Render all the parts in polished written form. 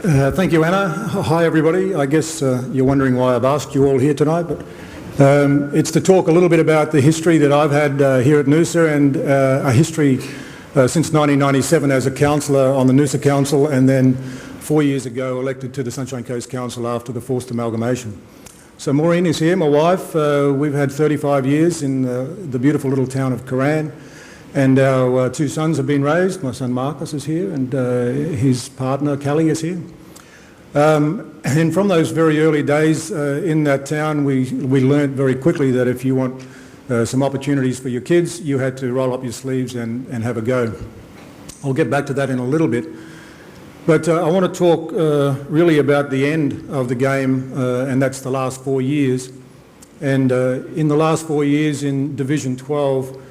Thank you, Anna. Hi, everybody. I guess you're wondering why I've asked you all here tonight, but it's to talk a little bit about the history that I've had here at Noosa and a history since 1997 as a councillor on the Noosa Council, and then 4 years ago elected to the Sunshine Coast Council after the forced amalgamation. So Maureen is here, my wife. We've had 35 years in the beautiful little town of Koran. And our two sons have been raised. My son Marcus is here, and his partner Callie is here. And from those very early days in that town, we learnt very quickly that if you want some opportunities for your kids, you had to roll up your sleeves and have a go. I'll get back to that in a little bit. But I want to talk really about the end of the game, and that's the last 4 years. And in the last 4 years in Division 12,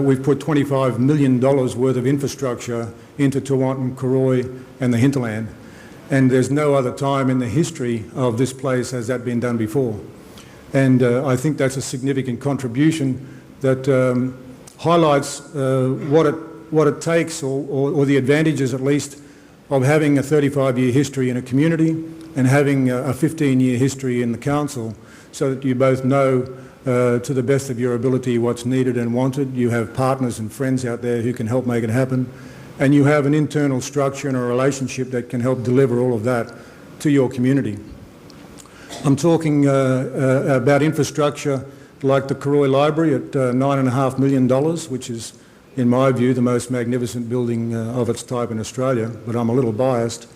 we've put $25 million worth of infrastructure into Tewantin, Karoi and the hinterland. And there's no other time in the history of this place has that been done before. And I think that's a significant contribution that highlights what it takes, or the advantages at least, of having a 35-year history in a community and having a 15-year history in the council, so that you both know to the best of your ability what's needed and wanted. You have partners and friends out there who can help make it happen, and you have an internal structure and a relationship that can help deliver all of that to your community. I'm talking about infrastructure like the Karoi Library at $9.5 million, which is, in my view, the most magnificent building of its type in Australia, but I'm a little biased.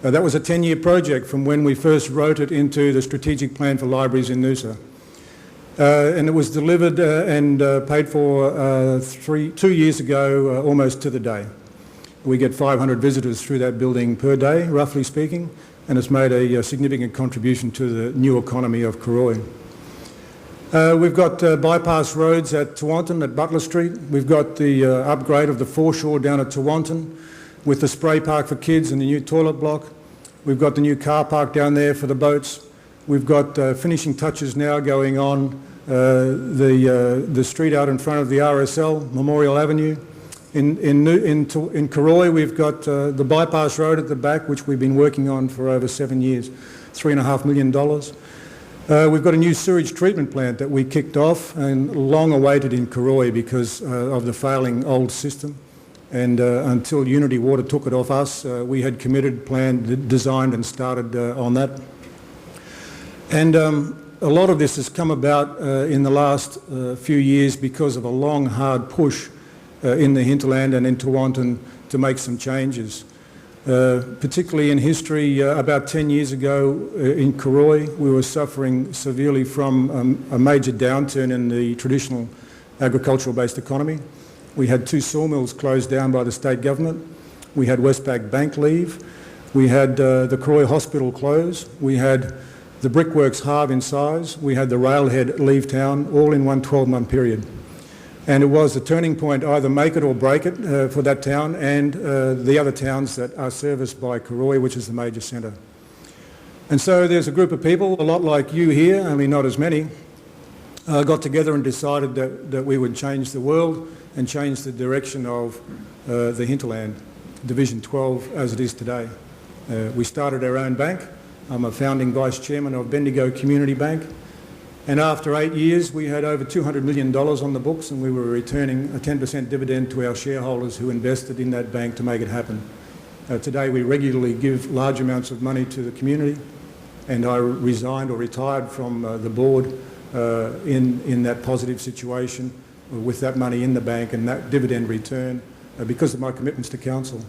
That was a 10-year project from when we first wrote it into the Strategic Plan for Libraries in Noosa. And it was delivered and paid for 2 years ago, almost to the day. We get 500 visitors through that building per day, roughly speaking, and it's made a significant contribution to the new economy of Karoi. We've got bypass roads at Tewantin, at Butler Street. We've got the upgrade of the foreshore down at Tewantin with the spray park for kids and the new toilet block. We've got the new car park down there for the boats. We've got finishing touches now going on the street out in front of the RSL, Memorial Avenue. In Karoi, we've got the bypass road at the back, which we've been working on for over 7 years, $3.5 million. We've got a new sewage treatment plant that we kicked off and long awaited in Karoi because of the failing old system. And until Unity Water took it off us, we had committed, planned, designed and started on that. And a lot of this has come about in the last few years because of a long, hard push in the hinterland and in Tewantin to make some changes. Particularly in history, about 10 years ago in Karoi, we were suffering severely from a major downturn in the traditional agricultural-based economy. We had 2 sawmills closed down by the state government. We had Westpac Bank leave. We had the Karoi Hospital close. We had the brickworks halve in size. We had the railhead leave town, all in one 12-month period. And it was a turning point, either make it or break it for that town and the other towns that are serviced by Karoi, which is the major centre. And so there's a group of people, a lot like you here, only not as many, got together and decided that we would change the world and change the direction of the hinterland, Division 12 as it is today. We started our own bank. I'm a founding vice chairman of Bendigo Community Bank. And after 8 years, we had over $200 million on the books, and we were returning a 10% dividend to our shareholders who invested in that bank to make it happen. Today, we regularly give large amounts of money to the community, and I resigned or retired from the board in that positive situation with that money in the bank and that dividend return because of my commitments to council.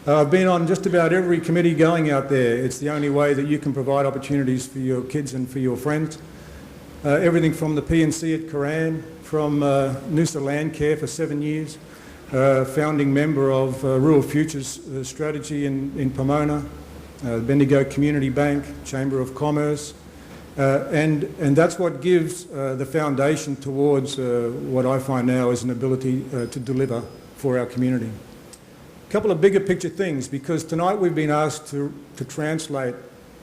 I've been on just about every committee going out there. It's the only way that you can provide opportunities for your kids and for your friends. Everything from the P&C at Koran, from Noosa Land Care for 7 years, founding member of Rural Futures Strategy in Pomona, Bendigo Community Bank, Chamber of Commerce, and that's what gives the foundation towards what I find now is an ability to deliver for our community. A couple of bigger picture things, because tonight we've been asked to translate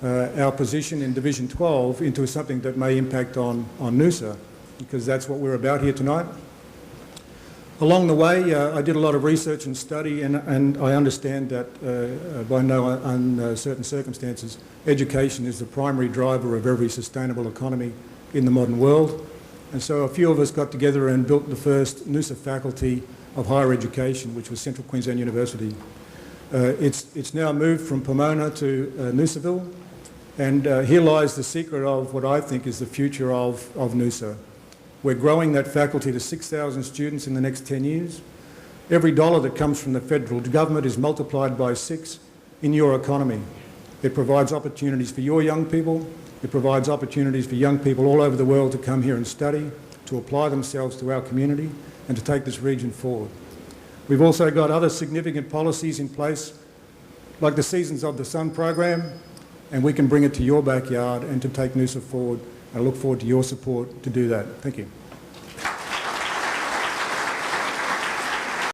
our position in Division 12 into something that may impact on Noosa, because that's what we're about here tonight. Along the way, I did a lot of research and study, and I understand that by no uncertain circumstances, education is the primary driver of every sustainable economy in the modern world. And so a few of us got together and built the first Noosa faculty of higher education, which was Central Queensland University. It's now moved from Pomona to Noosaville, and here lies the secret of what I think is the future of Noosa. We're growing that faculty to 6,000 students in the next 10 years. Every dollar that comes from the federal government is multiplied by 6 in your economy. It provides opportunities for your young people. It provides opportunities for young people all over the world to come here and study, to apply themselves to our community and to take this region forward. We've also got other significant policies in place, like the Seasons of the Sun program, and we can bring it to your backyard and to take Noosa forward. I look forward to your support to do that. Thank you.